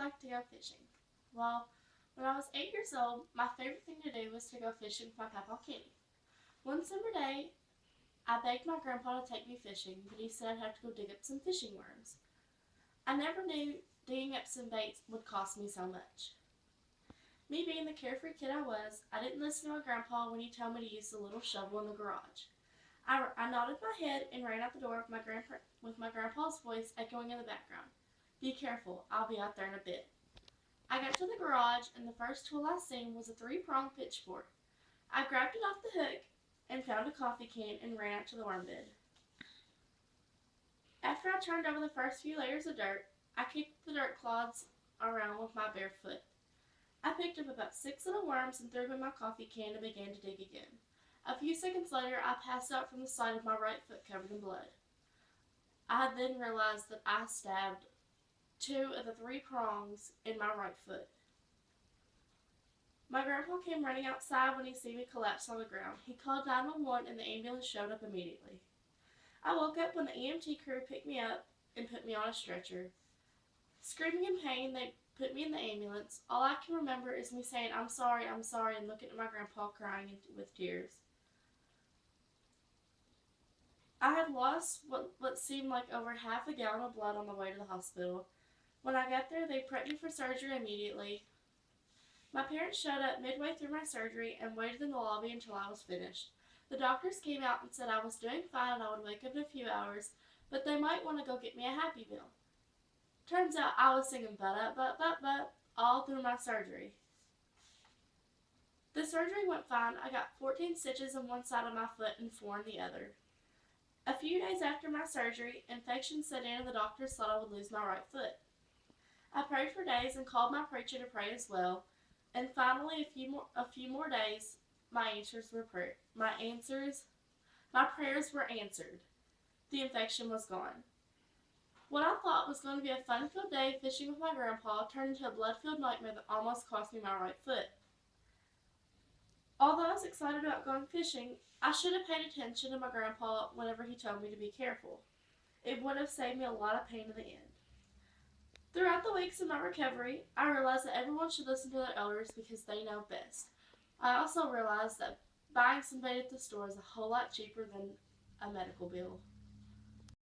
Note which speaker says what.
Speaker 1: like to go fishing? Well, when I was 8 years old, my favorite thing to do was to go fishing with my Papa Kenny. One summer day, I begged my grandpa to take me fishing, but he said I'd have to go dig up some fishing worms. I never knew digging up some bait would cost me so much. Me being the carefree kid I was, I didn't listen to my grandpa when he told me to use the little shovel in the garage. I nodded my head and ran out the door with my grandpa's voice echoing in the background. Be careful, I'll be out there in a bit. I got to the garage, and the first tool I seen was a three-pronged pitchfork. I grabbed it off the hook and found a coffee can and ran out to the worm bed. After I turned over the first few layers of dirt, I kicked the dirt clods around with my bare foot. I picked up about 6 little worms and threw them in my coffee can and began to dig again. A few seconds later, I passed out from the side of my right foot covered in blood. I then realized that I stabbed two of the three prongs in my right foot. My grandpa came running outside when he saw me collapse on the ground. He called 911 and the ambulance showed up immediately. I woke up when the EMT crew picked me up and put me on a stretcher. Screaming in pain, they put me in the ambulance. All I can remember is me saying, I'm sorry, and looking at my grandpa crying with tears. I had lost what seemed like over half a gallon of blood on the way to the hospital. When I got there, they prepped me for surgery immediately. My parents showed up midway through my surgery and waited in the lobby until I was finished. The doctors came out and said I was doing fine and I would wake up in a few hours, but they might want to go get me a Happy Meal. Turns out I was singing but all through my surgery. The surgery went fine. I got 14 stitches on one side of my foot and 4 on the other. A few days after my surgery, infection set in and the doctors thought I would lose my right foot. I prayed for days and called my preacher to pray as well. And finally, a few more days, my prayers were answered. The infection was gone. What I thought was going to be a fun-filled day fishing with my grandpa turned into a blood-filled nightmare that almost cost me my right foot. Although I was excited about going fishing, I should have paid attention to my grandpa whenever he told me to be careful. It would have saved me a lot of pain in the end. Throughout the weeks of my recovery, I realized that everyone should listen to their elders because they know best. I also realized that buying some bait at the store is a whole lot cheaper than a medical bill.